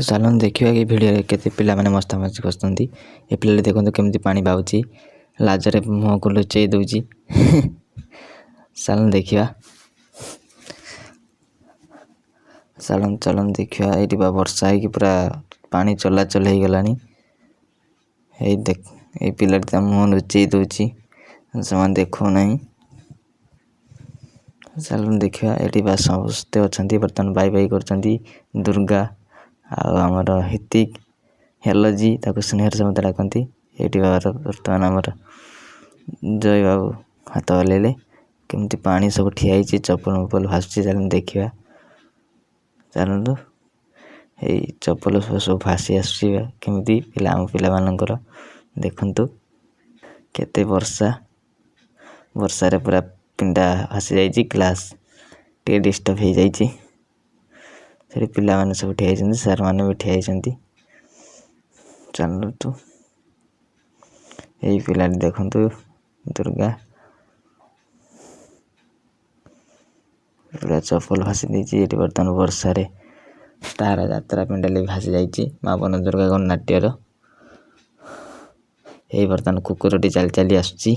तो चलन देखिए कि भिडियो केते पिला माने मस्ता मस्ती करछंती। ए पिला देखंतु केमती पानी बाउची लाजरे मुह को लुचेई दउची। चलन देखिया चलन देखिया एटी बा वर्षा है कि पूरा पानी चला चल हे गलानी। ए देख ए पिला त मुह लुचेई दउची समान देखो नहीं। चलन देखिया एटी बा समस्ते अछंती बर्तन बाई बाई करछंती दुर्गा आमर हितिक हेलो जी ताको स्नेहर समत डाकंती। एटी बार बर्तमान आमर जय बाबू हाथ हलेले केमती पानी सब ठिया चप्पल मप्पल भासुची। चलन देखिया चलतु ए चप्पल सब भासी आसुची केमती पिला आम पिला मानकर देखंतु केते वर्षा रे पूरा पिंडा भासी जाइची क्लास टे डिस्टर्ब हो जाइची। से पिला माने सब ठिया जाइछंती सर माने भी ठिया जाइछंती। चलतु ए पिला देखंतु दुर्गा पूरा चप्पल भासी देइची। एटी बर्तमान वर्षा रे तारा यात्रा पेंडाली भासी जाइची मावन दुर्गा गणनाट्यर। ए बर्तमान कुकुरटी चल चली आसुची।